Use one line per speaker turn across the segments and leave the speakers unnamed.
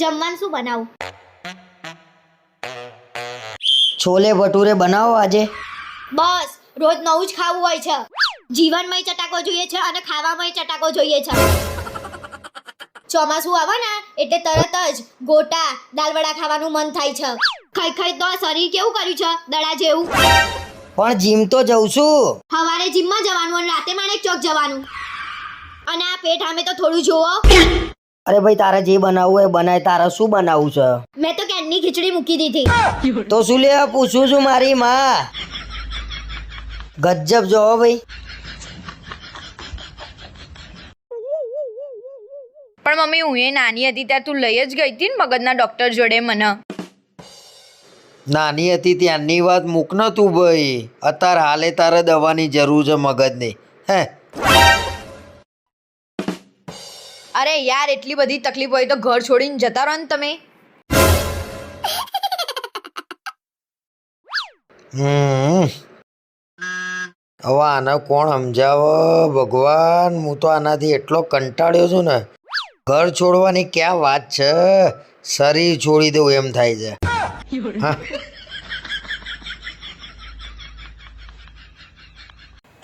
જમવાનું શું બનાવું?
છોલે ભટુરે બનાવો આજે.
બસ રોજ નવું જ ખાવું હોય છે. જીવનમાંય ચટાકો જોઈએ છે અને ખાવામાંય ચટાકો જોઈએ છે. ચોમાસું આવે ને એટલે તરત જ ગોટા દાલવડા ખાવાનું મન થાય છે. ખાઈ ખાઈ તો આ શરીર કેવું કર્યું છે દડા જેવું.
પણ જીમ તો જઉં છું.
સવારે જીમમાં જવાનું અને રાતે માણેક ચોક જવાનું. અને આ પેટ સામે તો થોડું જોવો.
અરે ભાઈ તારે જે બનાવવું હોય બનાય. તારે શું બનાવવું છે?
મેં તો કેનની ખીચડી મૂકી દીધી.
તો શું લે પૂછું છું મારી માં. ગજબ જો ભાઈ.
પણ મમ્મી હું એ નાની હતી ત્યારે તું લઈ જ ગઈ હતી ને મગજના ડોક્ટર જોડે મને.
નાની હતી ત્યાંની વાત મૂક ન તું ભાઈ. અત્યારે હાલે તારે દવાની જરૂર છે મગજની. હે
અરે યાર એટલી બધી તકલીફ હોય તો ઘર છોડીને જતા રહો ને તમે.
હવે આને કોણ સમજાવે ભગવાન. હું તો આનાથી એટલો કંટાળ્યો છું ને. ઘર છોડવાની ક્યાં વાત છે, શરીર છોડી દઉં એમ થાય છે. હા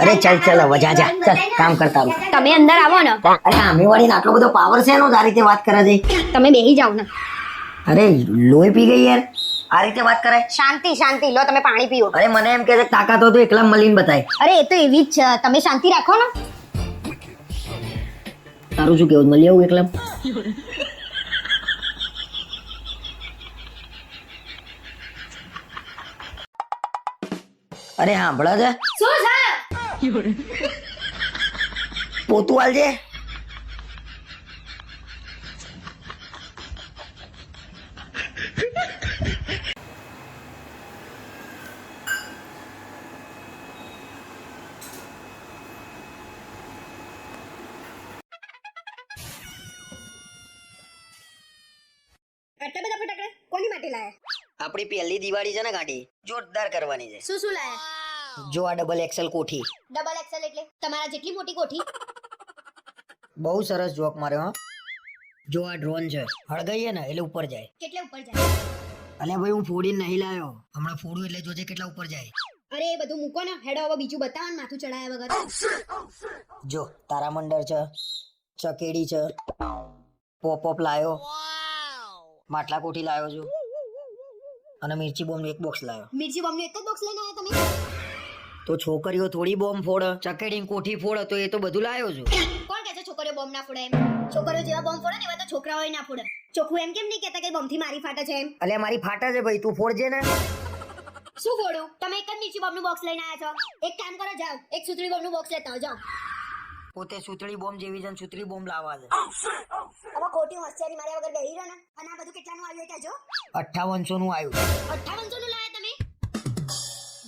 અરે ચાલ ચાલ હવે જા જા ચાલ કામ કરતા રહો.
તમે અંદર આવો ને.
અરે આમે વાળીને આટલો બધો પાવર છે એનો આ રીતે વાત કરે છે.
તમે બેહી જાઓ ને.
અરે લોહી પી ગઈ યાર. આ રીતે વાત કરાય?
શાંતિ શાંતિ લો તમે પાણી પીઓ.
અરે મને એમ કે છે તાકાત હોય તો એકલા મળીને બતાય.
અરે એ તો એવી જ છે, તમે શાંતિ રાખો ને.
તારું શું કેવું, મળી આવું એકલા? અરે સાંભળે છે?
શું છે?
પોતું આલજે.
આટલા બધા ફટાકડા કોની માટે લાયા?
આપણી પહેલી દિવાળી છે ને ગાડી જોરદાર કરવાની છે.
શું શું લાયા?
જો આ ડબલ એક્સેલ કોઠી.
ડબલ એક્સેલ એટલે તમારા જેટલી મોટી કોઠી?
બહુ સરસ જોક માર્યો હા. જો આ ડ્રોન છે, હળગાઈએ ને એટલે ઉપર જાય.
કેટલે ઉપર જાય?
અલ્યા ભાઈ હું ફોડીને નહીં લાયો, હમણાં ફોડું એટલે જોજે કેટલા ઉપર જાય.
અરે એ બધું મૂકો ને, હેડો હવે બીજું બતાવો ને માથું ચડાયા વગર.
જો તારામંડળ છે, ચકેડી છે, પોપ લાયો, માટલા કોઠી લાયો છું અને મિર્ચી બોમ્બનું એક બોક્સ લાયો.
મિર્ચી બોમ્બનું એક જ બોક્સ લઈને આવ્યા તમે?
તો છોકરીઓ થોડી બોમ્બ ફોડ, ચકેડી કોઠી ફોડ, તો એ તો બધું લાયો છું.
કોણ કહે છે છોકરીઓ બોમ્બ ના ફોડે એમ? છોકરીઓ જેવા બોમ્બ ફોડે ને એવા તો છોકરાઓય ના ફોડે. ચોખ્ખું એમ કેમ નહીં કહેતા કે બોમ્બથી મારી ફાટે છે એમ?
અલ્યા મારી ફાટા છે ભાઈ, તું ફોડજે ને.
શું ફોડું? તમે એક જ મિર્ચી બોમ્બનું બોક્સ લઈને આવ્યા છો. એક કામ કરો, જાઓ એક સુતળી બોમ્બનું બોક્સ લેતા આવો, જાઓ.
પોતે સુતળી બોમ્બ જેવી છે ને સુતળી બોમ્બ લાવવા છે.
હવે ખોટી હોશિયારી માર્યા વગર બેહી રહો ને. અને આ બધું કેટલાનું આવ્યું કહેજો.
5800 નું આવ્યું.
5800 નું લાયા તમે?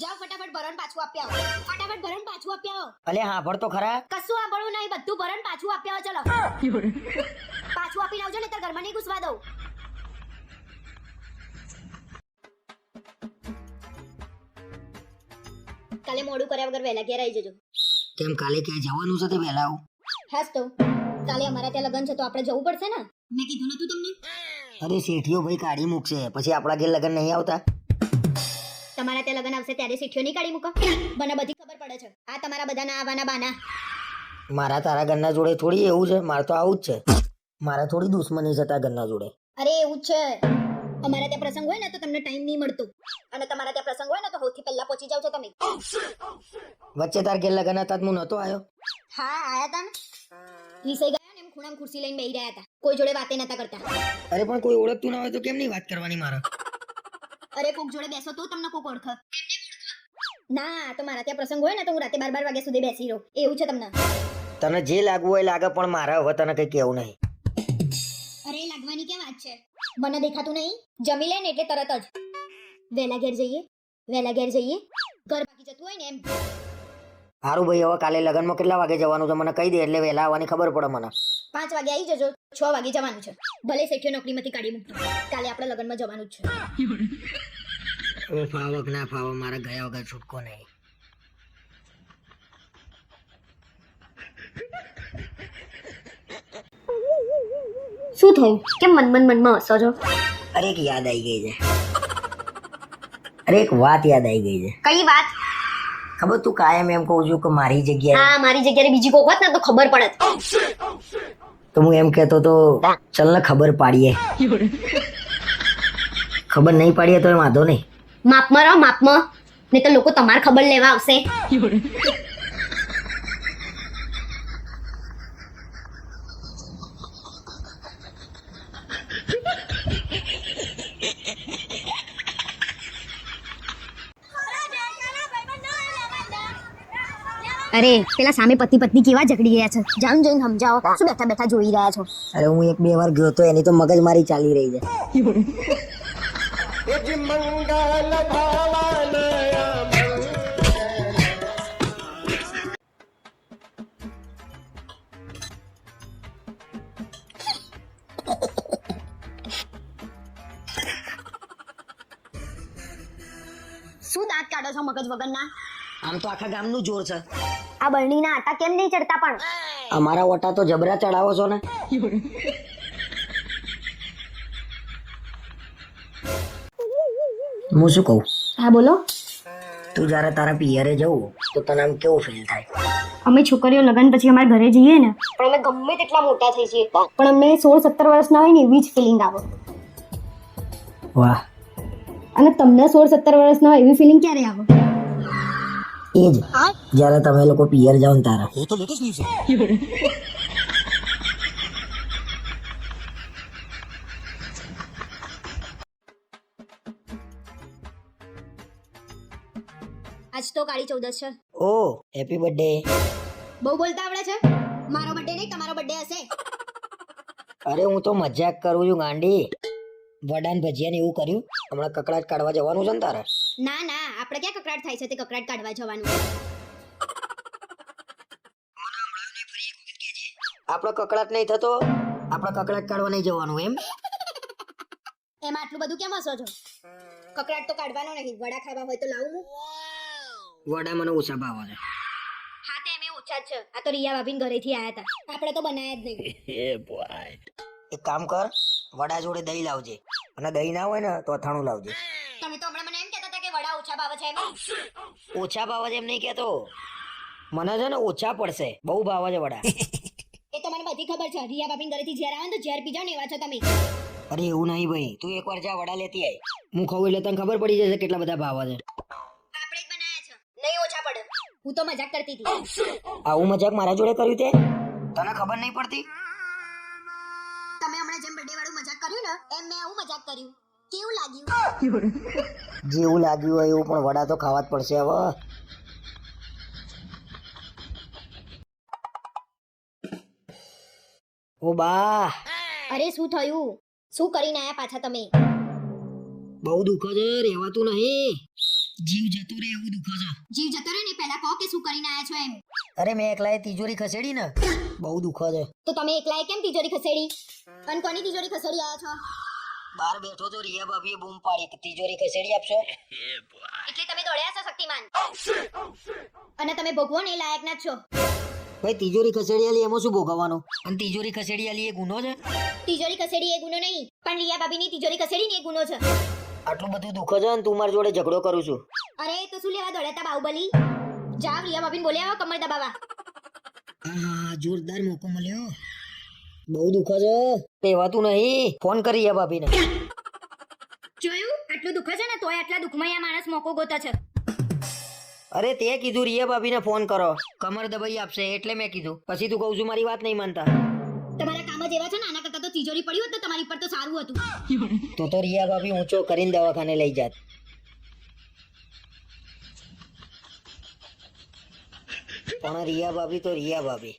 જાઓ ફટાફટ ભરણ પાછું આપ્યા આવો. ફટાફટ ભરણ પાછું આપ્યા આવો.
અલ્યા હાંભળ તો ખરા.
કશું સાંભળવું નહીં, બધું ભરણ પાછું આપ્યા આવો. ચલો પાછું આપીને આવજો ને, તો ઘરમાં નહીં ઘૂસવા દઉં. કાલે મોડું કર્યા વગર વહેલા ઘેર આવી જજો.
કેમ કાલે ક્યાંય જવાનું છે તે વહેલા આવું?
હાસ તો કાલે અમારા ત્યાં લગન છે તો આપણે જવું પડશે ને. મેં કીધું નતું તમને?
અરે શેઠીઓ ભાઈ કાઢી મૂકશે, પછી આપણા ઘેર લગન નહીં આવતા.
તમારા ત્યાં લગન આવશે ત્યારે શીઠીઓ નહીં કાઢી મૂકો. મને બધી ખબર પડે છે. આ તમારા બધાના આવવાના બાના.
મારા તારા ઘરના જોડે થોડી એવું છે, મારે તો આવું જ છે. મારે થોડી દુશ્મની છે તારા ઘરના જોડે.
અરે એવું જ છે. અમારા ત્યાં પ્રસંગ હોય ને તો તમને ટાઈમ નહીં મળતો, અને તમારા ત્યાં પ્રસંગ હોય ને તો સૌથી પહેલા પહોંચી જાવ છો તમે.
વચ્ચે તાર ઘેર લગન હતા હું નતો આવ્યો.
હા આયા હતા ને. રીસાઈ ગયા ને એમ ખૂણામાં ખુરશી લઈને બેહી રહ્યા હતા. કોઈ જોડે વાતે નતા કરતા.
અરે પણ કોઈ ઓળખતું ના હોય તો કેમ નહીં વાત કરવાની મારે?
અરે કોક જોડે બેસો તો તમને કોક ઓળખ. ના તો મારા ત્યાં પ્રસંગ હોય ને તો હું રાતે 12 વાગ્યા સુધી બેસી રહું. એવું છે તમને?
તને જે લાગવું હોય લાગે, પણ મારે હવે તને કઈ કેવું નહીં.
અરે લાગવાની ક્યાં વાત છે? મને દેખાતું નહીં. જમી લે ને એટલે તરત જ વહેલા ઘેર જઈએ, વહેલા ઘેર જઈએ. ઘર બાકી જતું હોય ને એમ.
સારું ભાઈ, હવે કાલે લગનમાં કેટલા વાગે જવાનું છે મને કહી દે, એટલે વહેલા આવવાની ખબર પડે મને.
5 વાગે આવી જજો, 6 વાગે જવાનું છે. ભલે શેઠીઓ નોકરીમાંથી કાઢી મૂકતો, કાલે આપણે લગનમાં જવાનું જ છે.
ફાવક ના ફાવક, મારે ગયા વગર છૂટકો નહીં.
શું થયું કેમ મનમાં હસો છો?
અરે એક યાદ આવી ગઈ છે. અરે એક વાત યાદ આવી ગઈ છે.
કઈ વાત?
ખબર તું કાયમ એમ કહું છું કે મારી જગ્યાએ,
હા, મારી જગ્યાએ બીજી કોક હોત ને તો ખબર પડત.
તો હું એમ કહેતો તો ચલ ને ખબર પાડીએ. ખબર નહીં પાડીએ તો એ વાંધો નહીં.
માપમાં રહો, માપમાં, નહીં તો લોકો તમારે ખબર લેવા આવશે. અરે પેલા સામે પતિ પત્ની કેવા ઝઘડી ગયા છે, જામ જઈને સમજાવો. શું બેઠા બેઠા જોઈ રહ્યા છો?
અરે હું એક બે વાર ગયો તો એની તો મગજમારી ચાલી રહી છે.
શું દાંત કાઢો છો મગજ વગરના?
આમ તો આખા ગામનું જોર છે.
આ બરણીના આટા કેમ નહીં ચડતા પણ?
અમારા ઓટા તો જબરા ચડાવો છો ને. હું શું કહું,
હા બોલો.
તું જયારે તારા પિયરે જવું તો તને આમ કેવું ફીલ થાય?
અમે છોકરીઓ લગ્ન પછી અમારા ઘરે જઈએ ને, પણ અમે ગમે તેટલા મોટા થઈ છીએ, પણ અમને 16-17 વર્ષના હોય ને એવી જ ફિલિંગ આવે.
વાહ.
અને તમને 16-17 વર્ષના હોય એવી ફિલિંગ ક્યારે આવે?
એ જ જયારે તમે લોકો પિયર જાઓ ને તારા.
આજ તો કાળી ચૌદશ છે.
ઓ હેપી બર્થડે.
બહુ બોલતા આવડે છે? મારો બર્થડે નહીં, તમારો બર્થડે હશે.
અરે હું તો મજાક કરું છું ગાંડી. વડાન ભજીયા ને એવું કર્યું? હમણાં કકડાટ કાઢવા જવાનું છે ને તારે?
ના ના, આપણે ક્યાં કકડાટ થાય છે તે કકડાટ કાઢવા જવાનું.
આપણો કકડાટ નહીં થતો, આપણે કકડાટ કાઢવા નહીં જવાનું એમ?
એમાં આટલું બધું કેમ હસો છો? કકડાટ તો કાઢવાનો નહીં, વડા ખાવા હોય તો લાવું હું.
વડા મને ઓછા ભાવે છે.
હા તે એમે ઓછા જ છે. આ તો રિયા ભાભીન ઘરેથી આયા હતા, આપણે તો બનાયા જ નહીં.
એક કામ કર, વડા જોડે દહીં લાવજે, અને દહીં ના હોય ને તો અથાણું લાવજે.
તમે તો હમણાં મને એમ કહેતા હતા કે વડા ઓછા ભાવે છે એમ.
ઓછા ભાવે છે એમ નહીં કહેતો, મને છે ને ઓછા પડશે, બહુ ભાવે છે વડા.
એ તો મને બધી ખબર છે. રિયા ભાભીન ઘરેથી ઝેર આવે ને તો ઝેર પી જાવ ને એવા છો તમે.
અરે એવું નહીં ભાઈ, તું એકવાર જા વડા લેતી આય, હું ખાઉં એટલે તને ખબર પડી જશે કેટલા બધા ભાવે છે.
આપણે જ બનાયા છે, નહીં ઓછા પડે. હું તો મજાક કરતી હતી.
આવું મજાક મારા જોડે કર્યું તે તને ખબર નહીં પડતી?
તમે હમણાં જેમ બર્થડે વાળું મજાક કર્યું ને એમ મેં આવું મજાક કર્યું. કેવું લાગ્યું?
જેવું લાગ્યું હોય એવું, પણ વડા તો ખાવા જ પડશે હવે. ઓ બા,
અરે શું થયું? શું કરીને આયા પાછા તમે?
બહુ દુખે છે, રહેવાતું નહીં. જીવ જતો રહે એવું દુખે છે.
જીવ જતો રહે ને પહેલા કહો કે શું કરીને આયા છો એમ.
અરે મેં એકલાએ તિજોરી ખસેડી ને, બહુ દુખે છે.
તો તમે એકલાએ કેમ તિજોરી ખસેડી? અને કોની તિજોરી ખસેડી આયા છો?
બહાર બેઠો તો રિયા ભાભીએ બૂમ પાડી કે તિજોરી ખસેડી આપશો.
એટલે તમે દોડ્યા છો શક્તિમાન, અને તમે ભોગવો ને એ લાયક ના જ છો.
ભાઈ તિજોરી ખસેડી આલી એમાં શું ભોગવવાનું? અને તિજોરી ખસેડી આલી એ ગુનો છે?
તિજોરી ખસેડી એ ગુનો નહીં, પણ રિયા ભાભીની તિજોરી ખસેડી ને એ ગુનો છે.
આટલું બધું દુખે છે ને તું મારી જોડે ઝઘડો કરું છું.
અરે તો શું લેવા દોડ્યા તા બાહુબલી? જાવ રિયા ભાભીને બોલ્યા આવો કમર દબાવા.
હા જોરદાર મોકો મળ્યો. બહુ દુખે છે, રહેવાતું નહીં. ફોન કરી રિયા ભાભીને.
જોયું? આટલું દુખે છે ને તોય આટલા દુઃખમાં આ માણસ મોકો ગોતે છે.
અરે તે કીધું રિયા ભાભીને ફોન કરો, કમર દબાઈ આપશે એટલે મેં કીધું. પછી તું કહું છું મારી વાત નહીં માનતા.
તમારા કામ જ એવા છે ને, આના કરતા તો તિજોરી પડી હોત તો તમારી પર તો સારું હતું.
તો રિયા ભાભી ઊંચો કરીને દવાખાને લઈ જાત. પણ રિયા ભાભી તો રિયા ભાભી.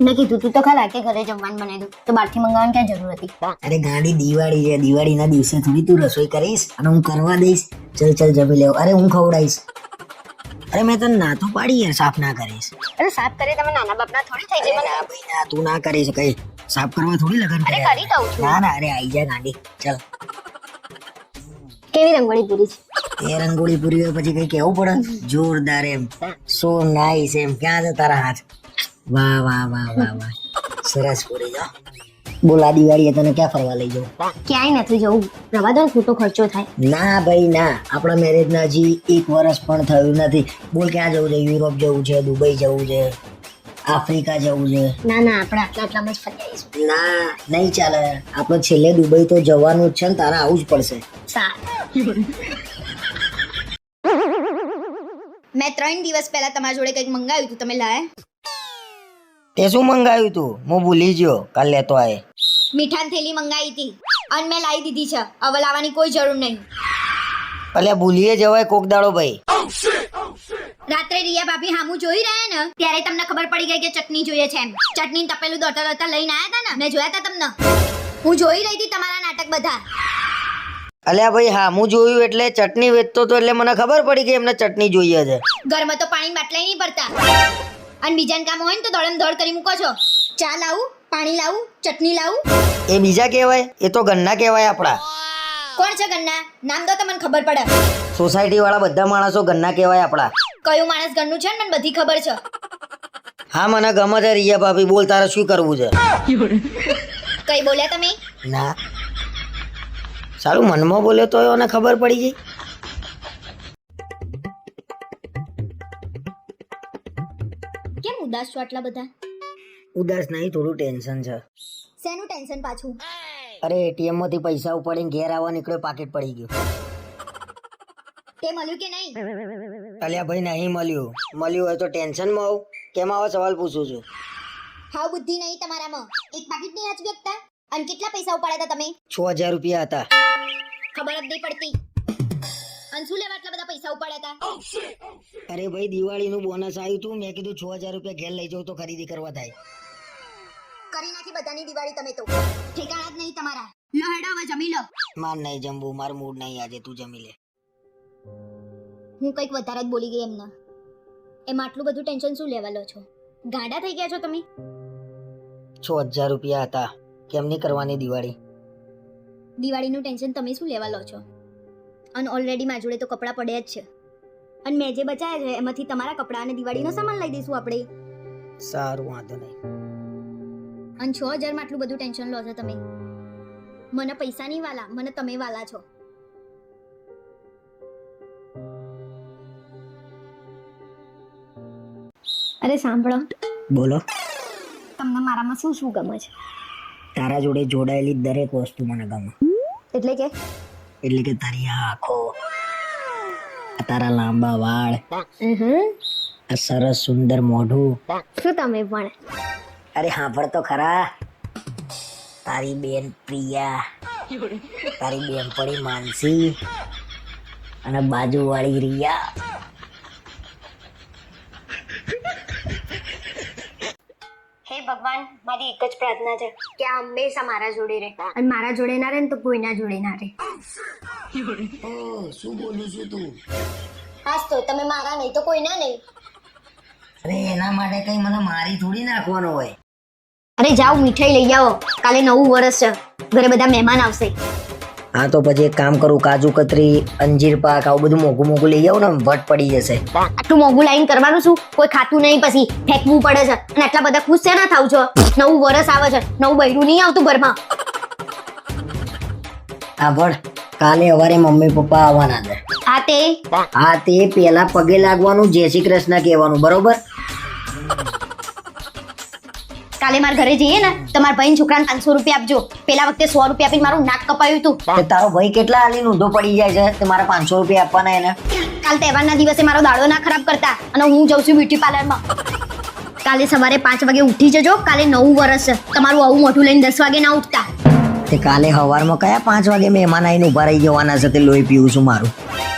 મેં કીધું તું તો ખરા કે ઘરે જમવાનું બનાવી દઉં, તો બહારથી મંગાવવાની ક્યાં જરૂર હતી?
અરે ગાડી દિવાળી છે, દિવાળીના દિવસે થોડી તું રસોઈ કરીશ અને હું કરવા દઈશ? ચલ ચલ જમી લેવ. અરે હું ખવડાવીશ. અરે મેં તને ના તો પાડી યાર, સાફ ના કરીશ.
અરે સાફ કરે તમે નાના બાપના થોડી થઈ જાય.
ના ભાઈ ના, તું ના કરીશ કઈ. સાફ કરવા થોડી લગન
અરે
કર્યા.
કરી દઉં છું.
ના ના, અરે આઈ જા ગાડી. ચલ.
કેવી રંગોળી પૂરી છે?
એ રંગોળી પૂરી હોય પછી કઈ કેવું પડે? જોરદાર એમ, સો નાઈસ એમ. ક્યાં છે તારા હાથ? વાહ વાહ વાહ વાહ વાહ, સરસ પૂરી જા. બોલ આ દિવાળીએ તને ક્યાં ફરવા લઈ જાઉં?
ક્યાંય નથી જવું, રવા દો ને, ખોટો ખર્ચો થાય.
ના ભાઈ ના, આપણા મેરેજના હજી 1 વર્ષ પણ થયું નથી. બોલ ક્યાં જવું છે? યુરોપ જવું છે, દુબઈ જવું છે, આફ્રિકા જવું છે?
ના ના, આપણે આટલામાં જ ફરી આવીશું.
ના નહીં ચાલે, આપણે છેલ્લે દુબઈ તો જવાનું જ છે ને, તારે આવું જ પડશે.
સારું.
મેં 3 દિવસ પહેલા તમારા જોડે કંઈક મંગાવ્યું હતું, તમે લાયા?
તે શું મંગાવ્યું તું? હું ભૂલી ગયો, કાલ લેતો આય.
મીઠાની થેલી મંગાવી હતી અને મેં લાવી દીધી છે. હવે લાવવાની કોઈ જરૂર નહીં.
અલ્યા ભૂલીએ જવાય કોક દાડો ભાઈ.
રાત્રે રિયા ભાભી હામું જોઈ રહ્યા ને ત્યારે તમને ખબર પડી ગઈ કે ચટણી જોઈએ છે એમ. ચટણી તપેલું દોડતા દોડતા લઈને આવ્યા હતા ને, મેં જોયા હતા તમને. હું જોઈ રહી હતી તમારા નાટક બધા.
અલ્યા ભાઈ હા, હું જોયું એટલે ચટણી વેચતો તો એટલે મને ખબર પડી કે એમને ચટણી જોઈએ છે.
ઘરમાં તો પાણી બાટલાય નહીં ભરતા અને બીજાને કામ હોય ને તો દોડમ દોડ કરી મૂકો છો. ચા લાવું, પાણી લાવું, ચટણી લાવું?
એ બીજા કહેવાય, એ તો ગન્ના કહેવાય આપણા.
કોણ છે ગન્ના? નામ દો તો મને ખબર પડે.
સોસાયટી વાળા બધા માણસો ગન્ના કહેવાય આપણા.
કયું માણસ ગન્નું છે ને મને બધી ખબર છે.
હા મને ગમે છે રિયા ભાભી, બોલ તારે શું કરવું છે?
કઈ બોલ્યા તમે?
ના સારું, મનમાં બોલ્યો તો એને ખબર પડી ગઈ.
કેમ ઉદાસ છો આટલા બધા?
ઉદાસ નહીં, થોડું ટેન્શન છે.
શેનું ટેન્શન પાછું?
અરે એટીએમ માંથી પૈસા ઉપાડીને ઘેર આવવા નીકળ્યો, પાકીટ પડી ગયું.
તે મળ્યું કે નહીં?
અલ્યા ભાઈ નહીં મળ્યું. મળ્યું હોય તો ટેન્શનમાં આવું? કેમ આવા સવાલ પૂછું છું?
હાવ બુદ્ધિ નહીં તમારામાં. એક પાકીટ નહીં આચવી શકતા? અને કેટલા પૈસા ઉપાડ્યા હતા તમે?
6000 રૂપિયા હતા.
ખબર જ નહીં પડતી. અને શું લેવા આટલા બધા પૈસા ઉપાડ્યા હતા?
અરે ભાઈ દિવાળીનું બોનસ આવ્યું તું, મેં કીધું 6000 રૂપિયા ઘેર લઈ જાઉં તો ખરીદી કરવા થાય.
કરી નાખી બધાની દિવાળી તમે તો. ઠેકાણા જ નહીં તમારા. લો હેડો હવે જમી લો.
માર નહીં જમવું, મારું મૂડ નહીં આજે, તું જમી લે.
હું કંઈક વધારે જ બોલી ગઈ એમને. એમાં આટલું બધું ટેન્શન શું લેવા લો છો? ગાંડા થઈ ગયા છો તમે?
6000 રૂપિયા હતા, કેમ નહીં કરવાની દિવાળી?
દિવાળીનું ટેન્શન તમે શું લેવા લો છો? અને ઓલરેડી મારા જોડે તો કપડાં પડ્યા જ છે. અને મેં જે બચાવ્યા છે એમાંથી તમારા કપડાં અને દિવાળીનો સામાન લઈ દઈશું આપણે.
સારું, વાંધો નહીં.
અને 6000 માં આટલું બધું ટેન્શન લો છો તમે? મને પૈસા નહીં વાલા, મને તમે વાલા છો. અરે સાંભળો,
બોલો.
તમને મારામાં શું શું ગમે છે?
તારા જોડે જોડાયેલી દરેક વસ્તુ મને ગમે.
એટલે કે
તારી આ આંખો, આ તારા લાંબા વાળ, આ સરસ સુંદર મોઢું.
શું તમે પણ?
અરે હાંભળ તો ખરા. તારી બેન પ્રિયા, તારી બેનપણી માનસી અને બાજુવાળી રિયા.
હે ભગવાન, મારી એક જ પ્રાર્થના છે કે આ હંમેશા મારા જોડે રહે, અને મારા જોડે ના રહે ને તો કોઈના જોડે ના રહે.
શું બોલું છું તું?
હાસ તો તમે મારા નહીં તો કોઈના નહીં.
અરે એના માટે કઈ મને મારી થોડી નાખવાનો હોય.
અરે જાઓ, મીઠાઈ લઈ આવો, કાલે નવું વર્ષ છે, ઘરે બધા મહેમાન આવશે.
હા તો પછી એક કામ કરું, કાજુ કતરી, અંજીર પાક, આવું બધું મોઘું મોઘું લઈ આવું ને, વટ પડી જશે.
આટલું મોંઘું લાઈન કરવાનું શું? કોઈ ખાતું નહીં, પછી ફેંકવું પડે છે. અને આટલા બધા ખુશ છે ના થાવ છો? નવું વર્ષ આવે છે, નવું બૈરું નહીં આવતું ઘરમાં.
હા ભણ, કાલે સવારે મમ્મી પપ્પા આવવાના છે. હા તે પેલા પગે લાગવાનું, જય શ્રી કૃષ્ણ કહેવાનું, બરોબર?
કાલે મારા ઘરે જઈએ ને તો મારા ભાઈ છોકરાને 500 રૂપિયા આપજો. પેલા વખતે 100 રૂપિયા આપીને મારું નાક કપાયું હતું.
તે તારો ભાઈ કેટલા હાલી ઊંધો પડી જાય છે તે મારા 500 રૂપિયા આપવાના એને?
કાલ તહેવારના દિવસે મારો દાડો ના ખરાબ કરતા. અને હું જઉં છું બ્યુટી પાર્લરમાં. કાલે સવારે 5 વાગે ઉઠી જજો, કાલે નવું વર્ષ છે. તમારું આવું મોઢું લઈને 10 વાગે ના ઉઠતા.
તે કાલે સવારમાં કયા 5 વાગે મહેમાન આવીને ઉભા રહી જવાના છે? તે લોહી પીવું છું મારું.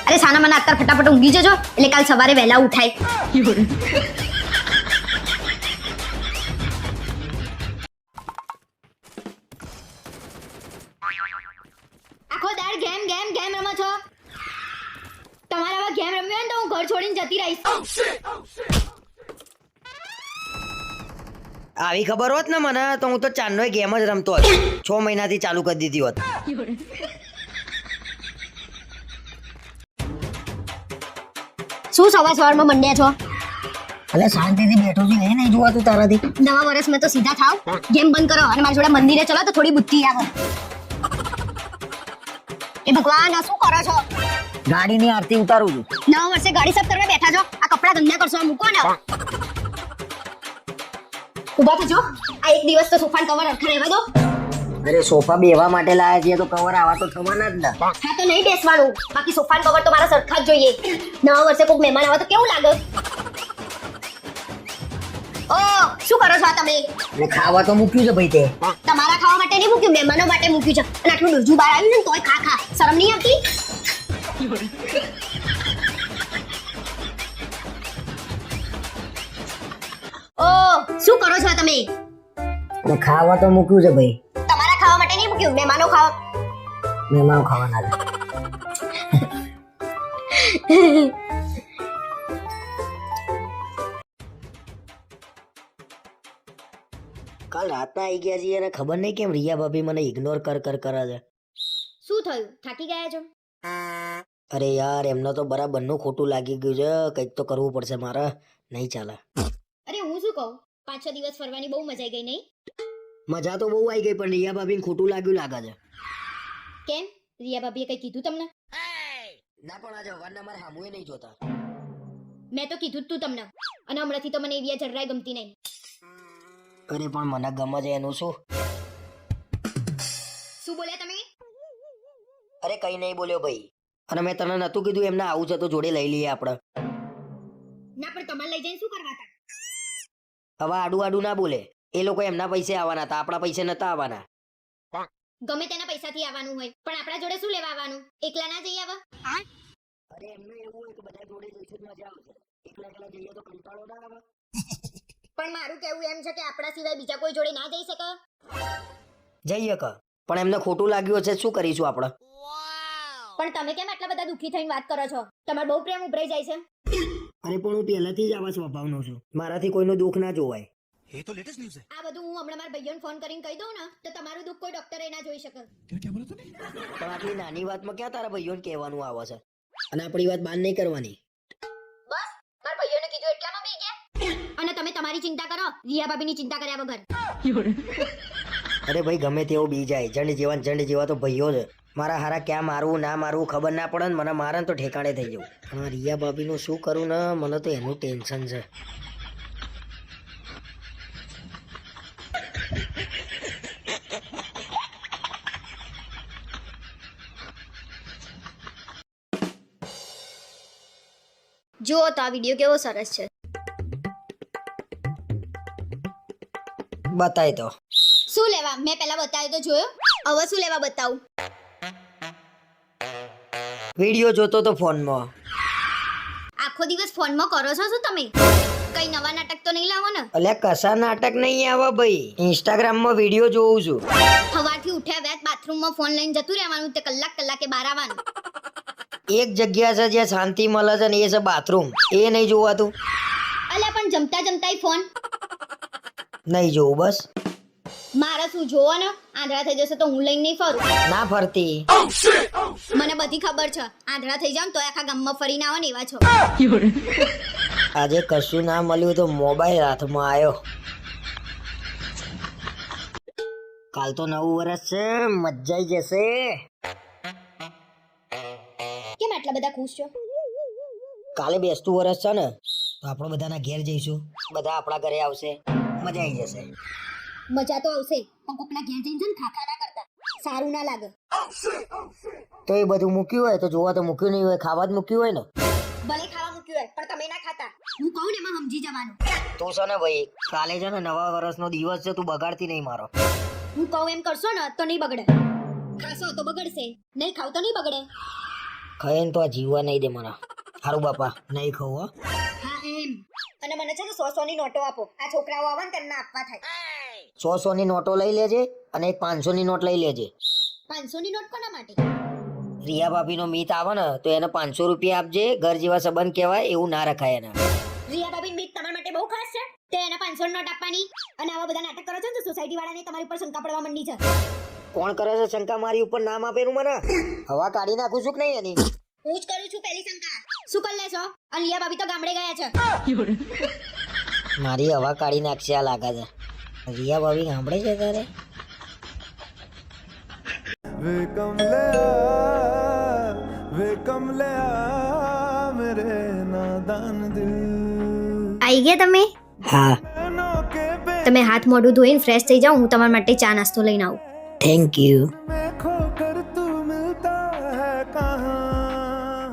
અરે સાના મને અત્યારે ફટાફટ ઊંઘી જજો, એટલે કાલ સવારે વહેલા ઉઠાય.
આખો દાડ ગેમ ગેમ ગેમ રમો છો. તમારે હવે ગેમ રમવી હોય ને તો હું ઘર છોડીને જતી રહીશ.
આવી ખબર હોત ને મને તો હું તો ચાંદનો ગેમ જ રમતો હોત. 6 મહિનાથી ચાલુ કરી દીધી હોત.
શું સવારમાં મંડ્યા છો?
એટલે શાંતિથી બેઠો છું એ નહીં જોવાતું તારાથી.
નવા વર્ષમાં તો સીધા થાવ, ગેમ બંધ કરો અને મારી જોડે મંદિરે ચલો તો થોડી બુદ્ધિ આવે. એ ભગવાન આ શું કરો છો?
ગાડીની આરતી ઉતારું છું.
નવા વર્ષે ગાડી સાફ કરવા બેઠા છો, આ કપડા ગંદા કરશો, આ મૂકો ને. ઉભા થજો, આ એક દિવસ તો સોફાન કવર અરખા રહેવા દો.
અરે સોફા બેવા માટે લાયા છીએ તો કવર આવા તો થવાના જ ને.
હા તો નહીં બેસવાનું, બાકી સોફાન કવર તો મારા સરખા જ જોઈએ. નવા વર્ષે કોઈ મહેમાન આવે તો કેવું લાગે? ઓ શું કરો છો આ તમે?
એટલે ખાવા તો મૂક્યું છે ભાઈ તે.
તમારા ખાવા માટે નહીં મૂક્યું, મહેમાનો માટે મૂક્યું છે. અને આટલું ડોજું બહાર આવ્યું ને તોય ખા ખા, શરમ નહીં આવતી? ઓ શું કરો છો તમે?
એટલે ખાવા તો મૂક્યું છે ભાઈ.
તમારા ખાવા માટે નહીં મૂક્યું, મહેમાનો ખાવા.
મહેમાનો ખાવાના છે. કાલ રાતના આવી ગયા છીએ અને ખબર નહીં કેમ રિયા ભાભી મને ઇગ્નોર કરે છે.
શું થયું, થાકી ગયા છો?
અરે યાર એમને તો બરાબરનું ખોટું લાગી ગયું છે. કંઈક તો કરવું પડશે મારે, નહીં ચાલે.
અરે હું શું કહું, 5-6 દિવસ ફરવાની બહુ મજા આવી ગઈ નહીં?
મજા તો બહુ આવી ગઈ પણ રિયા ભાભીને ખોટું લાગ્યું લાગે છે.
કેમ, રિયા ભાભીએ કઈ કીધું તમને?
ના પણ આજે હવારના મારે સામુએ નહીં જોતા.
મેં તો કીધું જ તું તમને, અને હમણાંથી તો મને એવી જરાય ગમતી નહીં.
અરે પણ મને ગમે છે એનું શું?
શું બોલ્યા તમે?
અરે કઈ નહીં બોલ્યો ભાઈ. અને મેં તને નતું કીધું એમને આવું છે તો જોડે લઈ લઈએ આપણે.
ના પણ તમારે લઈ જઈને શું કરવા હતા?
હવે આડું ના બોલે. એ લોકો એમના પૈસે આવવાના હતા, આપણા પૈસે નતા આવવાના.
ગમે તેના પૈસાથી આવવાનું હોય પણ આપણા જોડે શું લેવા આવવાનું? એકલા ના જઈ આવા?
અરે એમને એવું હોય કે બધા જોડે જઈશું તો મજા આવશે. એકલા જઈએ તો કંટાળો ના આવે.
પણ મારું કહેવું એમ છે કે આપણા સિવાય બીજા કોઈ જોડે ના જઈ શકે.
જઈએ કે પણ એમને ખોટું લાગ્યું છે, શું કરીશું આપણે?
પણ તમે કેમ આટલા બધા દુઃખી થઈને વાત કરો છો? તમારો બહુ પ્રેમ ઉભરાઈ જાય છે.
અરે પણ હું પહેલાથી જ આવા સ્વભાવનો છું. મારાથી કોઈનું દુઃખ ના જોવાય.
આ બધું હું હમણાં મારા ભાઈઓને ફોન કરીને કહી દઉં ને તો તમારું દુઃખ કોઈ ડોક્ટરે ના જોઈ શકે.
પણ આટલી નાની વાતમાં ક્યાં તારા ભાઈઓને કહેવાનું આવે છે? અને આપણી વાત બાન નહીં કરવાની.
બસ મારા ભાઈઓને કીધું એટલામાં બી ગયા. અને તમે તમારી ચિંતા કરો, રિયા ભાભીની ચિંતા કર્યા વગર.
અરે ભાઈ ગમે તેવો બી જાય, જંડ જેવા તો ભાઈઓ છે. મારા હારા ક્યાં મારવું ના મારવું ખબર ના પડે ને મને મારે ને તો ઠેકાણે થઈ જવું. પણ રિયા ભાભીનું શું કરું ને, મને તો એનું ટેન્શન છે.
જુઓ તો આ વિડીયો કેવો સરસ છે.
બતાય તો.
શું લેવા? મેં પહેલા બતાવ્યો તો જોયો, હવે શું લેવા બતાવું?
વિડીયો જોતો તો ફોનમાં.
આખો દિવસ ફોનમાં કરો છો શું તમે? કઈ નવા નાટક તો નહીં લાવો ને?
અલ્યા કશા નાટક નહીં આવે ભાઈ, ઇન્સ્ટાગ્રામમાં વિડીયો જોઉં છું.
સવારથી ઉઠ્યા વેત બાથરૂમમાં ફોન લઈને જતું રહેવાનું, તે કલાકે બહાર આવવાનું.
એક જગ્યા છે જ્યાં શાંતિ મળે છે ને એ છે બાથરૂમ. એ નહીં જોવાતું?
અલ્યા પણ જમતા ફોન
નહીં જોવું બસ.
મારે શું જોવો ને, આંધળા થઈ જશે તો હું લઈને નહીં ફરું.
ના ફરતી.
મને બધી ખબર છે, આંધળા થઈ જાવ તો આખા ગામમાં ફરીને આવો ને એવા છો.
આજે કશું ના મળ્યું તો મોબાઈલ હાથમાં આવ્યો. કાલ તો નવું વર્ષ છે, મજા આવી જશે.
કેમ આટલા બધા ખુશ છો?
કાલે બેસતું વર્ષ છે ને તો આપણે બધાના ઘેર જઈશું, બધા આપણા ઘરે આવશે, મજા આવી જશે.
મજા તો આવશે પણ કોકના ઘેર જઈને છે ને ખાખા ના કરતા, સારું ના લાગે.
તો એ બધું મૂક્યું હોય તો જોવા તો મૂક્યું નહીં હોય, ખાવા જ મૂક્યું હોય ને.
ભલે ખાવા મૂક્યું હોય પણ તમે ના ખાતા. હું કહું ને એમાં સમજી જવાનું.
તું છે ને ભાઈ, કાલે છે ને નવા વર્ષનો દિવસ છે, તું બગાડતી નહીં મારો.
હું કહું એમ કરશો ને તો નહીં બગડે, ખાશો તો બગડશે, નહીં ખાવ તો નહીં બગડે.
ખાઈને તો આ જીવવા નહીં દે મને. હારું બાપા, નહીં ખાવું હો.
હા એમ. અને મને છે ને 100 ની નોટો આપો, આ છોકરાઓ આવે ને તેમને આપવા થાય.
100 ની નોટો લઈ લેજે અને એક 500 ની નોટ લઈ લેજે.
500 ની નોટ કોના માટે?
રિયા ભાભીનો મીત આવે ને તો એને 500 રૂપિયા આપજે. ઘર જેવા સંબંધ કહેવાય એવું ના રખાય એના.
રિયા ભાભી મીત તમારા માટે બહુ ખાસ છે, તે એને 500 ની નોટ આપવાની. અને આવા બધા નાટક કરો છો ને તો સોસાયટી વાળાને તમારી ઉપર શંકા પડવા માંડી છે.
કોણ કરે છે શંકા મારી ઉપર? નામ આપેલું મને. હવા કાઢી નાખું છું કે નહીં એની?
હું જ કરું છું પહેલી શંકા. શું કરી લેશો? અને રિયા ભાભી તો ગામડે ગયા છે.
મારી હવા કાઢી નાખશે આ લાગે છે. રિયા ભાભી સાંભળે છે તારે?
वे कमले मेरे नादान दिल
આવી ગયા તમે?
હા,
के पे
તમે હાથ મોઢું ધોઈને ફ્રેશ થઈ જાઓ, હું તમારા માટે ચા નાસ્તો લઈને આવું.
Thank you.
में खोकर तू मिलता है कहाँ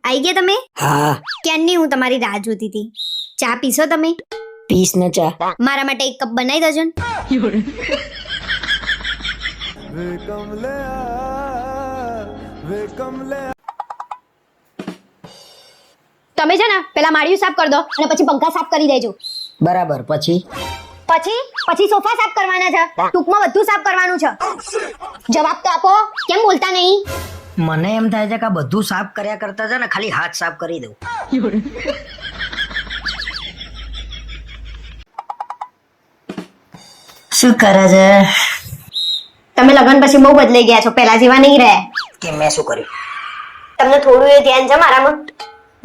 આવી ગયા તમે?
હા,
ક્યારની હું તમારી રાહ જોતી હતી. ચા પીશો તમે?
પીસ ને ચા.
મારા માટે એક કપ બનાવી દેજો ને.
वे कमले
તમે છે ને પેલા માળિયું સાફ કરી દો અને પછી પંખા સાફ કરી દેજો.
બરાબર. પછી
પછી સોફા સાફ કરવાના છે. ટૂંકમાં બધું સાફ કરવાનું છે. જવાબ તો આપો, કેમ બોલતા નહીં?
મને એમ થાય છે કે આ બધું સાફ કર્યા કરતા છે ને ખાલી હાથ સાફ કરી દઉં. શું કરે છે?
તમે લગ્ન પછી બહુ બદલાઈ ગયા છો, પહેલા જેવા નહીં રહ્યા.
કે મેં શું કર્યું?
તમને થોડું એ ધ્યાન છે મારામાં?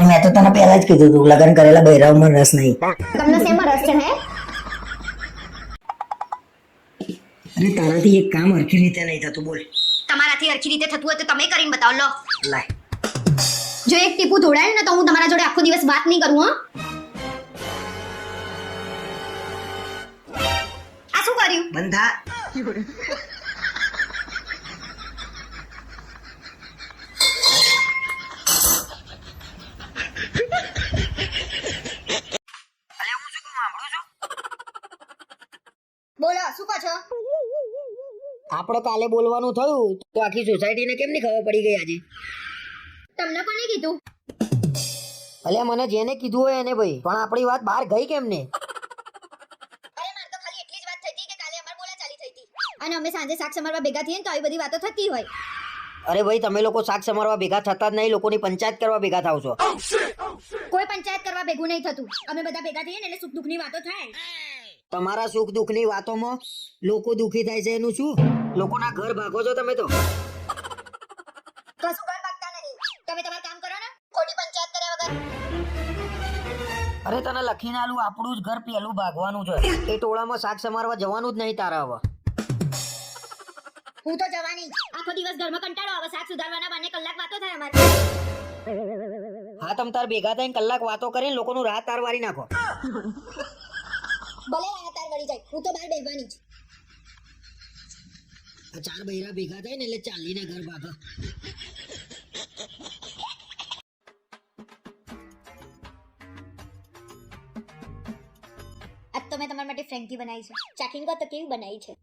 મેં તો તને પહેલા જ કીધું હતું લગ્ન કરેલા બૈરાવમાં રસ નહીં.
તમને શેમાં રસ છે હે?
અરે તારાથી એક કામ હરખી રીતે નહીં થતું. બોલ.
તમારાથી હરખી રીતે થતું હોય તો તમે કરીને બતાવો. લો,
લાય.
જો એક ટીપું ધોડાયું ને તો હું તમારા જોડે આખો દિવસ વાત નહીં કરું. હો, આ શું કર્યું?
બંધ થા.
બોલો, શું કહો છો?
આપણે કાલે બોલવાનું થયું તો આખી સોસાયટીને કેમ નહીં ખબર પડી ગઈ આજે?
તમને કોને કીધું?
અલ્યા મને જેને કીધું હોય એને ભાઈ, પણ આપણી વાત બહાર ગઈ કેમ ને?
અરે માર તો ખાલી એટલી જ વાત થઈ હતી કે કાલે અમાર બોલાચાલી થઈ હતી અને અમે સાંજે શાક સમારવા ભેગા થઈએ ને તો આવી બધી વાતો થતી હોય.
અરે ભાઈ તમે લોકો શાક સમારવા ભેગા થતા જ નહીં, લોકોની પંચાયત કરવા ભેગા થાવ છો.
કોઈ પંચાયત કરવા ભેગું નહીં થતું. અમે બધા ભેગા થઈએ ને એટલે સુખ દુઃખની વાતો થાય.
તમારા સુખ દુઃખની વાતોમાં લોકો દુઃખી થાય છે એનું શું? લોકોના ઘર ભાગો છો તમે તો.
કશું ઘર ભાગતા નહીં. તમે તમારું કામ કરો ને, ખોટી પંચાયત કર્યા વગર.
અરે તને લખીને આલું આપણું જ ઘર પેલું ભાગવાનું છે. એ ટોળામાં શાક સમારવા જવાનું જ નહીં તારા હવે.
હું તો જવાની. આખો દિવસ ઘરમાં કંટાળો આવે, શાક સુધારવાના બાને કલાક વાતો થાય અમારે.
હા તમ તાર ભેગા થઈને કલાક વાતો કરીને લોકોનું રાત તાર વારી નાખો.
ભલે તાર વળી જાય, હું તો બહાર બેસવાની જ.
આ ચાર બૈરા ભેગા થાય ને એટલે ચાલીને ઘર ભાગે.
આજ તો મેં તમારા માટે ફ્રેન્કી બનાવી છે. ચાખીને કહો તો કેવી બનાવી છે?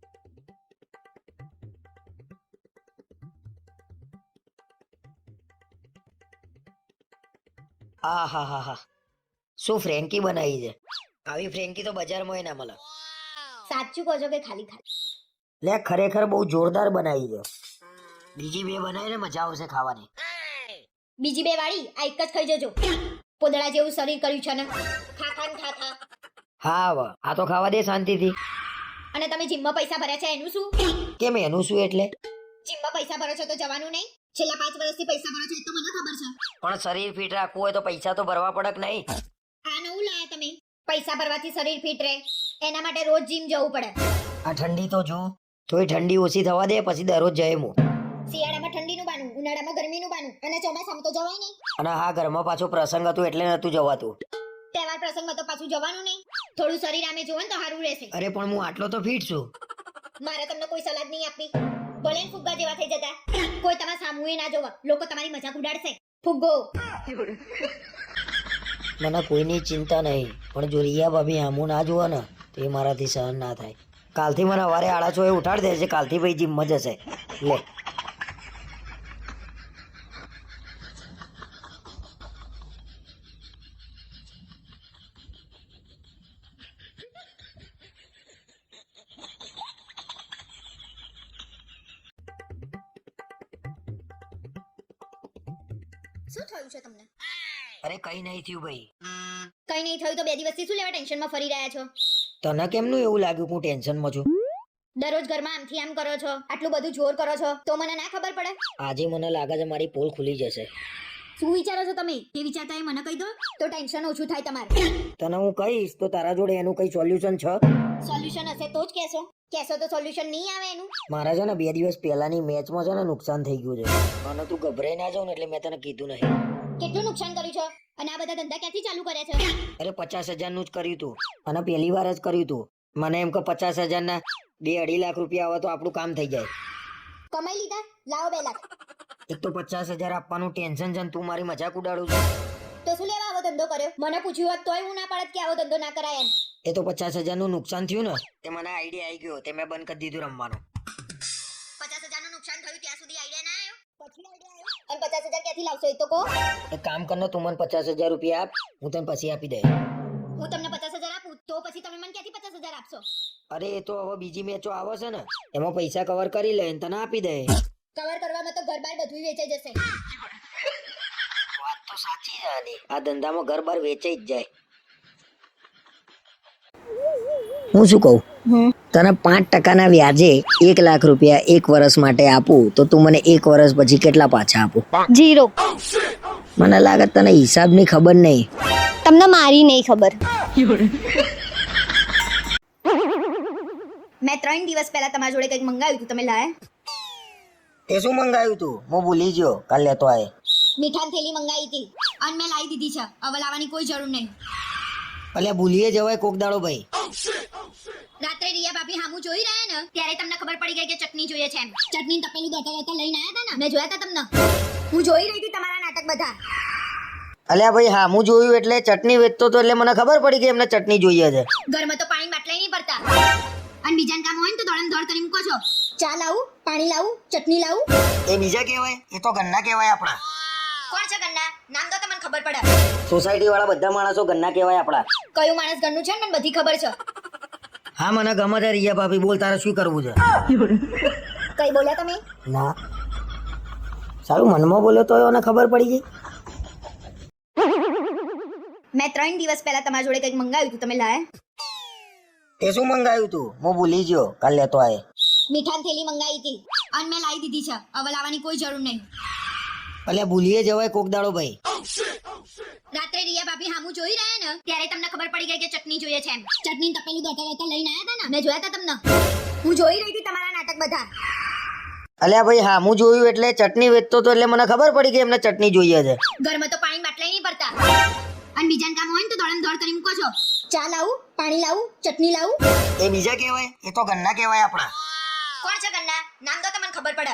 આ હા હા હા, શું ફ્રેન્કી બનાવી છે? આવી ફ્રેન્કી તો બજારમાં ના મળે.
સાચું કહો છો કે ખાલી ખાલી?
લે ખરેખર બહુ જોરદાર બનાવી છે. બીજી બે બનાવીને મજા આવશે ખાવાની.
બીજી બે વાળી આ એક જ ખાઈ જજો. પોદળા જેવું શરીર કર્યું છે ને, ખા ખા.
હા હવે આ તો ખાવા દે શાંતિથી.
અને તમે જીમમાં પૈસા ભર્યા છે એનું શું?
કેમ એનું શું એટલે?
જીમમાં પૈસા ભરો છો તો જવાનું નહીં? છેલ્લા 5 વર્ષથી પૈસા ભરો છો એ તો મને ખબર છે.
પણ શરીર ફિટ રાખવું હોય તો પૈસા તો ભરવા પડે કે નહીં?
આ નવું લાયા તમે. પૈસા ભરવાથી શરીર ફિટ રહે એના માટે રોજ જીમ જવું પડે.
આ ઠંડી તો જો, થોડી ઠંડી ઓછી થવા દે પછી દરરોજ જઈએ હું.
શિયાળામાં ઠંડીનું બાનું, ઉનાળામાં ગરમીનું બાનું અને ચોમાસામાં તો જવાય નહીં.
અને હા ઘરમાં પાછો પ્રસંગ હતું એટલે નતું જવાતું.
તહેવાર પ્રસંગમાં તો પાછું જવાનું નહીં. થોડું શરીર આમે જોવો ને તો સારું રહેશે.
અરે પણ હું આટલો તો ફિટ છું.
મારે તમને કોઈ સલાહ નહીં આપવી. ભલે ને ફુગ્ગા જેવા થઈ જતા, કોઈ તમારા સામુએ ના જોવા, લોકો તમારી મજાક ઉડાડશે. ફુગ્ગો.
મને કોઈની ચિંતા નહીં, પણ જો રિયા ભાભી આમું ના જોવા ને તો એ મારાથી સહન ના થાય. કાલથી મને સવારે 6:30 ઉઠાડી દેશે. કાલથી ભાઈ જીમમાં જશે. લે
શું થયું છે તમને?
અરે કઈ નહીં થયું ભાઈ.
કઈ નહીં થયું તો 2 દિવસથી શું લેવા ટેન્શનમાં ફરી રહ્યા છો?
તને કેમનું એવું લાગ્યું કે હું ટેન્શનમાં છું?
દરરોજ ઘરમાં આમથી આમ કરો છો, આટલું બધું જોર કરો છો તો મને ના ખબર પડે?
આજે મને લાગે છે મારી પોલ ખુલી જશે.
શું વિચારો છો તમે જે વિચારતા એ મને કહી દો તો ટેન્શન ઓછું થાય તમારે.
તને હું કહીશ તો તારા જોડે એનું કઈ સોલ્યુશન છે?
સોલ્યુશન હશે તો જ કહેશો તો સોલ્યુશન નહીં આવે એનું.
મારા છે ને 2 દિવસ પહેલાની મેચમાં છે ને નુકસાન થઈ ગયું છે અને તું ગભરાઈ ના જાવ ને એટલે મેં તને કીધું નહીં.
કેટલું નુકસાન કર્યું છે અને આ બધા ધંધા ક્યાંથી ચાલુ કર્યા છે?
અરે 50,000 નું જ કર્યું તું અને પહેલી વાર જ કર્યું તું. મને એમ કે 50,000 ના 2-2.5 લાખ રૂપિયા આવે તો આપણું કામ થઈ જાય.
કમાઈ લીધા? લાવો 2 લાખ.
એક તો 50,000 આપવાનું ટેન્શન છે ને તું મારી મજાક ઉડાડું છું.
તો શું લેવા આવો ધંધો કર્યો? મને પૂછ્યું હોત તોય હું ના પાડત કે આવો ધંધો ના કરાય એમ.
એ તો 50,000 નું નુકસાન થયું ને તે મને આઈડિયા આવી ગયો તે મેં બંધ કરી દીધું રમવાનું.
50,000 નું નુકસાન થયું ત્યાં સુધી આઈડિયા ના આવ્યો? પછી આઈડિયા આવ્યો? અને 50,000 ક્યાંથી લાવશો એ તો કહો.
એક કામ કર ને તું મને 50,000 રૂપિયા આપ હું તને પછી આપી દે.
હું તમને 50,000 આપું તો પછી તમે મને ક્યાંથી 50,000 આપશો?
અરે એ તો હવે બીજી મેચો આવે છે ને એમાં પૈસા કવર કરી લે તને આપી દે.
કવર કરવામાં તો ઘર બાર બધું વેચાઈ જશે.
વાત તો સાચી છે આની. આ ધંધામાં ઘર બાર વેચાઈ જ જાય. હું શું કહું તને 5% ના વ્યાજે 1 લાખ રૂપિયા 1 વર્ષ માટે આપું તો તું મને 1 વર્ષ પછી કેટલા પાછા આપું?
0.
મને લાગે તને હિસાબની ખબર નહીં.
તમને મારી નહીં ખબર. મેં 3 દિવસ પહેલા તમારા જોડે કંઈક મંગાવ્યું હતું તમે લાયા?
તે શું મંગાવ્યું તું? હું ભૂલી ગયો કાલ લેતો આય.
મીઠાની થેલી મંગાવી હતી અને મેં લાવી દીધી છે. હવે લાવવાની કોઈ જરૂર નહીં.
અલ્યા ભૂલીએ જવાય કોક દાડો ભાઈ.
રાત્રે રિયા ભાભી હામું જોઈ રહ્યા ને ત્યારે તમને ખબર પડી ગઈ કે ચટણી જોઈએ છે એમ. ચટણી તપેલું દોતા લઈને આયા હતા ને મેં જોયા હતા તમને. હું જોઈ રહી હતી તમારા નાટક બધા.
અલ્યા ભાઈ હા હું જોયું એટલે ચટણી વેચતો તો એટલે મને ખબર પડી કે એમને ચટણી જોઈએ છે.
ઘરમાં તો પાણી બાટલાય નહીં પડતા અને બીજાને કામ હોય ને તો દોડ કરી મૂકો છો. ચા લાવું, પાણી લાવું, ચટણી લાવું?
એ બીજા કહેવાય એ તો ગન્ના કહેવાય આપણા.
કોણ છે ગન્ના? નામ તો તમને ખબર પડે.
સોસાયટી વાળા બધા માણસો ગન્ના કહેવાય આપણા.
કયું માણસ ઘરનું છે ને મને બધી ખબર છે.
હા મને ગમે છે રિયા ભાભી બોલ તારે શું કરવું છે?
કઈ બોલ્યા તમે?
ના સારું મનમાં બોલ્યો તો એને ખબર પડી ગઈ.
મેં 3 દિવસ પહેલા તમારા જોડે કંઈક મંગાવ્યું હતું તમે લાયા?
તે શું મંગાવ્યું તું? હું ભૂલી ગયો કાલ લેતો આય.
મીઠાની થેલી મંગાવી હતી અને મેં લાવી દીધી છે. હવે લાવવાની કોઈ જરૂર નહીં.
અલ્યા ભૂલીએ જવાય કોક દાડો ભાઈ.
રાત્રે રિયા ભાભી હામું જોઈ રહ્યા ને ત્યારે તમને ખબર પડી ગઈ કે ચટણી જોઈએ છે એમ. ચટણી તપેલું દોતા લઈને આયા હતા ને મેં જોયા હતા તમને. હું જોઈ રહી હતી તમારા નાટક બધા.
અલ્યા ભાઈ હા હું જોયું એટલે ચટણી વેચતો તો એટલે મને ખબર પડી કે એમને ચટણી જોઈએ છે.
ઘરમાં તો પાણી બાટલાય નહીં પડતા અને બીજાને કામ હોય ને તો દોડ કરી મૂકો છો. ચા લાવું, પાણી લાવું, ચટણી લાવું?
એ બીજા કહેવાય એ તો ગન્ના કહેવાય આપણા.
કોણ છે ગન્ના? નામ તો તમને ખબર પડે.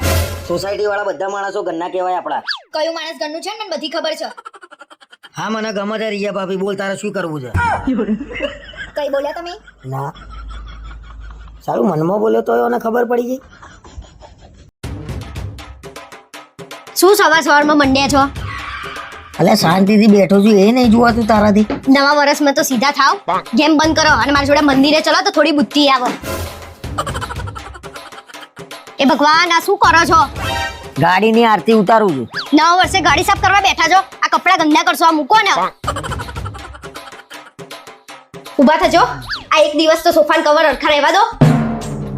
સોસાયટી વાળા બધા માણસો ગન્ના કહેવાય આપણા.
કયું માણસ ઘરનું છે ને મને બધી ખબર છે.
હા મને ગમે છે રિયા ભાભી બોલ તારે શું કરવું છે?
કઈ બોલ્યા તમે?
ના સારું મનમાં બોલ્યો તો એને ખબર પડી ગઈ.
શું સવારમાં મંડ્યા છો?
અલ્યા શાંતિથી બેઠો છું એ નહીં જોવાતું તારાથી.
નવા વર્ષમાં તો સીધા થાવ, ગેમ બંધ કરો અને મારી જોડે મંદિરે ચલો તો થોડી બુદ્ધિ આવે. એ ભગવાન આ શું કરો છો?
ગાડીની આરતી ઉતારું છું.
નવા વર્ષે ગાડી સાફ કરવા બેઠા છો, આ કપડા ગંદા કરશો, આ મૂકો ને. ઊભા થજો, આ એક દિવસ તો સોફાન કવર અરખા રહેવા દો.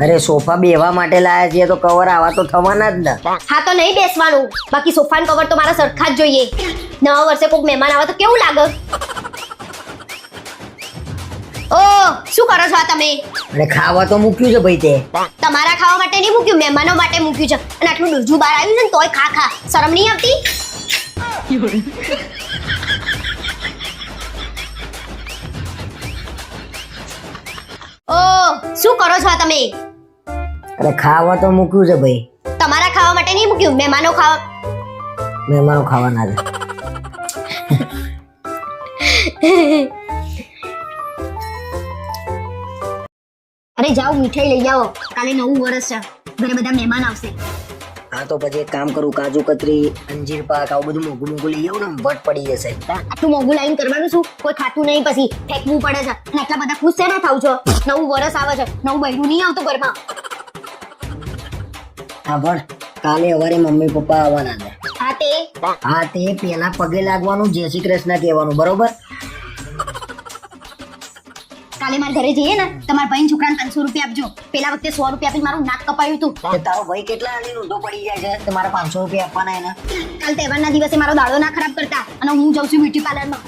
અરે સોફા બેવા માટે લાયા છીએ તો કવર આવા તો થવાના જ ને.
હા તો નહીં બેસવાનું, બાકી સોફાન કવર તો મારા સરખા જ જોઈએ. નવા વર્ષે કોઈક મહેમાન આવે તો કેવું લાગે? ઓ શું કરો છો આ તમે?
અરે ખાવા તો મૂક્યું છે ભાઈ તે.
તમારા ખાવા માટે નહીં મૂક્યું, મહેમાનો માટે મૂક્યું છે. અને આટલું દૂધું બહાર આવ્યું છે ને તોય ખા શરમ નહીં આવતી? ઓ શું કરો છો આ તમે?
અરે ખાવા તો મૂક્યું છે ભાઈ.
તમારા ખાવા માટે નહીં મૂક્યું, મહેમાનો ખાવા.
મહેમાનો ખાવાના છે.
અરે જાઓ મીઠાઈ લઈ આવો, કાલે નવું વર્ષ છે, ઘરે બધા મહેમાન આવશે.
હા તો પછી એક કામ કરું કાજુ કતરી અંજીર પાક આવું બધું મોઘું મોઘું લઈ આવું ને વટ પડી જશે.
આટલું મોંઘું લાઈન કરવાનું શું? કોઈ ખાતું નહીં પછી ફેંકવું પડે છે. અને આટલા બધા ખુશ શેના થાવ છો? નવું વર્ષ આવે છે, નવું બૈરું નહીં આવતું ઘરમાં.
હા પણ કાલે સવારે મમ્મી પપ્પા આવવાના છે.
હા
તે પેલા પગે લાગવાનું જય શ્રી કૃષ્ણ કહેવાનું બરોબર?
કાલે મારા ઘરે જઈએ ને તમારા ભાઈ છોકરાને 500 રૂપિયા આપજો. પેલા વખતે 100 રૂપિયા આપી મારું નાક કપાયું હતું.
તે તારો ભાઈ કેટલા આની ઊંધો પડી જાય છે તે મારે 500 રૂપિયા આપવાના એના.
કાલ તહેવારના દિવસે મારો દાડો ના ખરાબ કરતા અને હું જાઉં છું બ્યુટી પાર્લરમાં.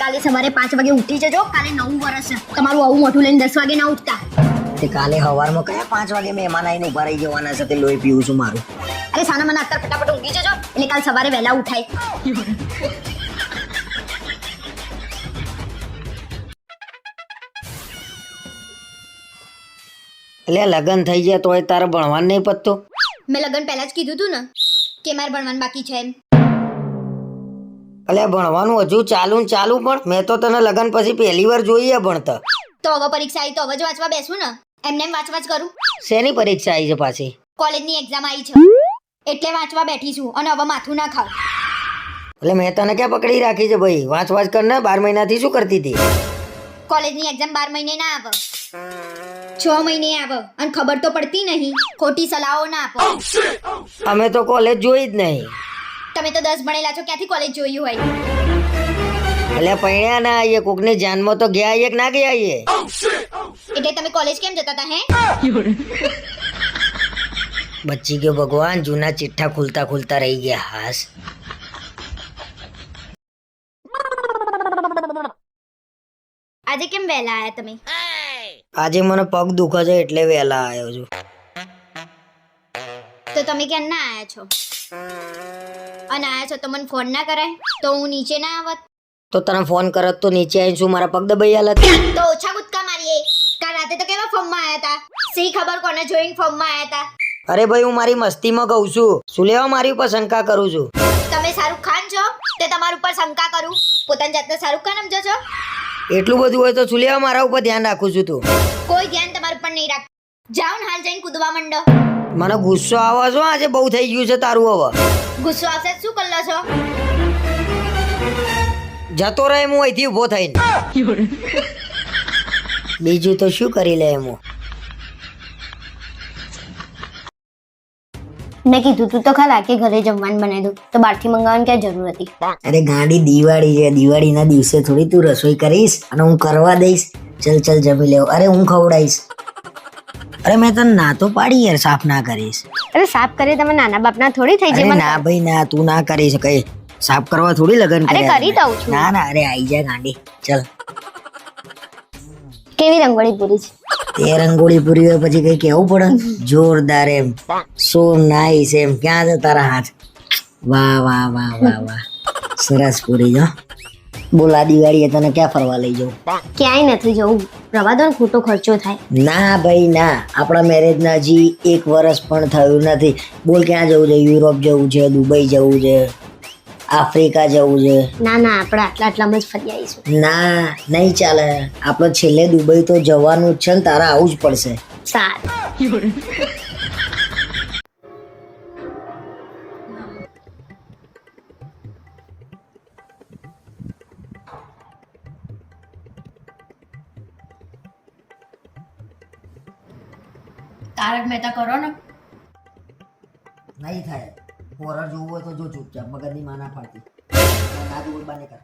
કાલે સવારે 5 વાગે ઉઠી જજો. કાલે 9 વર્ષ છે. તમારું આવું મોઢું લઈને 10 વાગે ના ઉઠતા.
તે કાલે સવારમાં કયા 5 વાગે મહેમાન આવીને ઉભા રહી જવાના છે તે લોહી પીવું છું મારું.
અરે સાના મને અત્યારે ફટાફટ ઊંઘી જજો એટલે કાલ સવારે વહેલા ઉઠાય.
એટલે લગ્ન થઈ જાય તોય તારે ભણવાનું નહીં પતતો.
મેં લગ્ન પહેલા જ કીધું તું ને કે મારે ભણવાનું બાકી છે એમ.
એટલે ભણવાનું હજુ ચાલુ ને ચાલુ પણ મેં તો તને લગ્ન પછી પહેલી વાર જોઈએ ભણતા.
તો હવે પરીક્ષા આવી તો હવે જ વાંચવા બેસું ને. એમને એમ વાંચ કરું.
શેની પરીક્ષા આવી છે પાછી?
કોલેજની એક્ઝામ આવી છે એટલે વાંચવા બેઠી છું અને હવે માથું ના ખાવ.
એટલે મેં તને ક્યાં પકડી રાખી છે ભાઈ? વાંચ વાંચ કર ને. 12 મહિનાથી શું કરતી હતી?
કોલેજની એક્ઝામ 12 મહિને ના આવે 6 મહિને આવે અને ખબર તો પડતી નહીં. ખોટી સલાહો ના આપો.
અમે તો કોલેજ જોઈ જ નહીં.
તમે તો 10 ભણેલા છો ક્યાંથી કોલેજ જોયું હોય?
એટલે પૈણ્યા ના આવીએ કોકની જાનમાં તો ગયા આવીએ કે ના ગયા આવીએ.
એટલે તમે કોલેજ કેમ જતા હતા હે?
બચી ગયો ભગવાન. જૂના ચિઠ્ઠા ખુલતા ખુલતા રહી ગયા. હાસ
આજે કેમ વહેલા આયા તમે?
આજે મને પગ દુખે છે એટલે વહેલા આવ્યો છું.
તો તમે ક્યાં ના આયા છો? અને આયા છો તો મને ફોન ના કરાય તો હું નીચે ના આવત?
તો તને ફોન કરત તો નીચે આવીને શું મારા પગ દબાઈ હાલત?
તો ઓછા કૂદકા મારીએ. કાલ રાતે તો કેવા ફોર્મમાં આયા હતા? સી ખબર કોને જોઈને ફોર્મમાં આયા હતા?
અરે ભાઈ હું મારી મસ્તીમાં કહું છું. શું લેવા મારી ઉપર શંકા કરું છું?
તમે શાહરુખ ખાન છો તે તમારા ઉપર શંકા કરું? પોતાની જાતને શાહરુખ ખાન સમજો છો?
એટલું બધું હોય તો શું લેવા મારા ઉપર ધ્યાન રાખું છું તું?
કોઈ ધ્યાન તમારા ઉપર નહીં રાખ. જાઓ ને હાલ જઈને કૂદવા માંડો.
મને ગુસ્સો આવે છે. આજે બહુ થઈ ગયું છે તારું. હવે
ગુસ્સો આવશે તો શું કરી લો છો?
જતો રહે હું અહીંથી ઊભો થઈને. બીજું તો શું કરી લે એમ.
મેં કીધું તું તો ખરા કે ઘરે જમવાનું બનાવી દઉં તો બહારથી મંગાવવાની ક્યાં જરૂર હતી?
અરે ગાંડી દિવાળી છે. દિવાળીના દિવસે થોડી તું રસોઈ કરીશ અને હું કરવા દઈશ? ચલ ચલ જમી લેવું. અરે હું ખવડાવીશ. અરે મેં તને ના તો પાડી યાર સાફ ના કરીશ.
અરે સાફ કરી તમે નાના બાપના થોડી થઈ
અરે ના ભાઈ ના, તું ના કરી શકે. સાફ કરવા થોડી લગન
અરે
કર્યા
કરી
તમે.
દઉં છું.
ના ના અરે આઈ જા ગાંડી. ચલ
કેવી રંગોળી પૂરી છે?
તે રંગોળી પૂરી હોય પછી કઈ કેવું પડે? જોરદાર એમ. સો નાઈસ એમ. ક્યાં છે તારા હાથ? વાહ વાહ વાહ વાહ વાહ. સરસ પૂરી જો. બોલ આ દિવાળીએ તને ક્યાં ફરવા લઈ જાઉં?
ક્યાંય નથી જવું. રવા દો ને ખોટો ખર્ચો થાય.
ના ભાઈ ના. આપણા મેરેજના હજી 1 વર્ષ પણ થયું નથી. બોલ ક્યાં જવું છે? યુરોપ જવું છે, દુબઈ જવું છે, આફ્રિકા જવું છે?
ના ના આપણે આટલામાં જ ફરી આવીશું.
ના નહીં ચાલે. આપણે છેલ્લે દુબઈ તો જવાનું જ છે ને. તારા આવું જ પડશે.
સારું. તારક મહેતા કરો ને.
નહીં થાય. હોરર જોવું હોય તો જો ચૂપચાપ. મગજની માના પાડતી. ના જોવું બાને કર.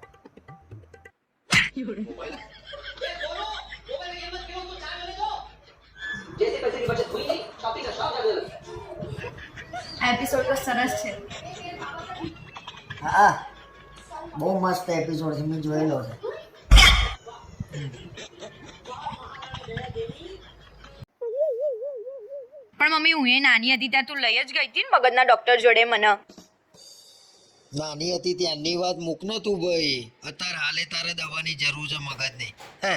એપિસોડ તો સરસ છે.
હા બહુ મસ્ત એપિસોડ છે. મેં જોયેલો છે.
પણ મમ્મી હું એ નાની હતી ત્યાં તું લઈ જ ગઈ હતી ને મગજના ડોક્ટર જોડે મને.
નાની હતી ત્યાંની વાત મૂક ને તું ભાઈ. અત્યારે હાલે તારે દવાની જરૂર છે મગજની. હે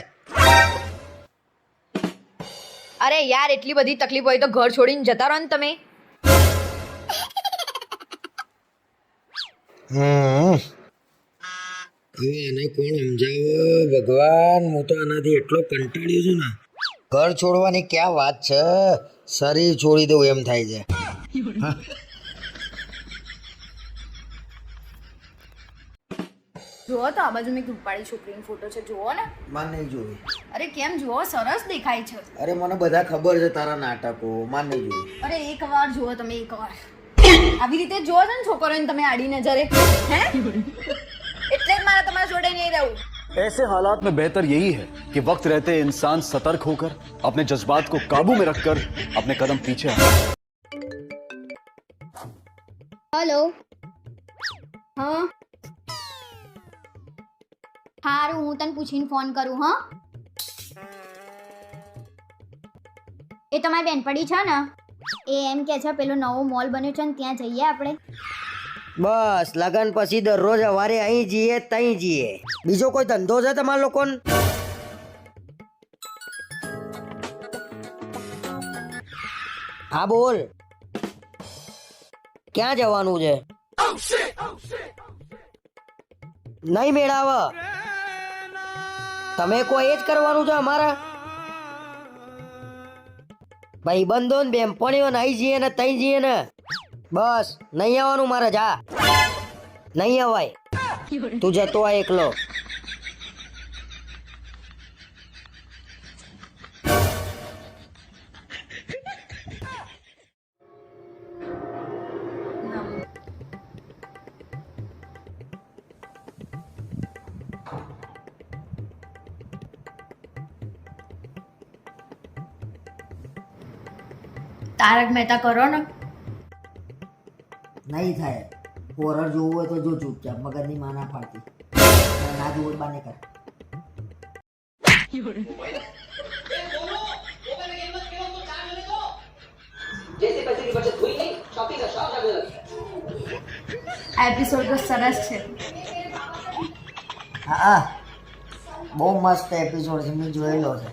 અરે યાર એટલી બધી તકલીફ હોય તો ઘર છોડીને જતા રહો ને તમે.
હવે આને કોણ સમજાવે ભગવાન. હું તો આનાથી એટલો કંટાળ્યો છું ને. ઘર છોડવાની ક્યાં વાત છે? શરીર છોડી દઉં એમ થાય છે.
જુઓ તો આ બાજુ મેં રૂપાળી છોકરીનો ફોટો છે, જુઓ ને.
માન નહીં જોયું.
અરે કેમ જુઓ, સરસ દેખાય છે.
અરે મને બધા ખબર છે તારા નાટકો. માન નહીં જોયું.
અરે એકવાર જુઓ તમે, એકવાર આવી રીતે જુઓ છો ને છોકરીઓને તમે આડી નજરે, હે એટલે જ મારે તમારા જોડે નહીં રહેવું.
ऐसे हालात में बेहतर यही है कि वक्त रहते इंसान सतर्क होकर अपने जज्बात को काबू में रखकर अपने कदम पीछे हटाए।
હેલો હા હારું હું તને પૂછીને ફોન કરું હા એ તમારી બેનપડી છે ને એ એમ કે છે પેલો નવો મોલ બન્યો છે ને ત્યાં જઈએ આપણે
બસ લગન પછી દરરોજ સવારે અહીં જઈએ તઈ જઈએ બીજો કોઈ ધંધો છે તમારા લોકોને? હા બોલ, ક્યાં જવાનું છે? નહીં મેળાવ, તમે કોઈ એ જ કરવાનું છે અમારા ભાઈબંધો ને બેનપણીઓ ને અહીં જઈએ ને તઈ જઈએ ને બસ નહીં આવવાનું મારે. જા, નહીં અવાય, તું જતો આ એકલો.
તારક મહેતા કરો ને
નહીં થાય. હોરર જોવું હોય તો જો ચૂપચાપ, મગજની માં ના પાડતી. ના જોવું હોય બાને કર.
આ એપિસોડ તો સરસ છે.
હા, બહુ મસ્ત એપિસોડ છે, મેં જોયેલો છે.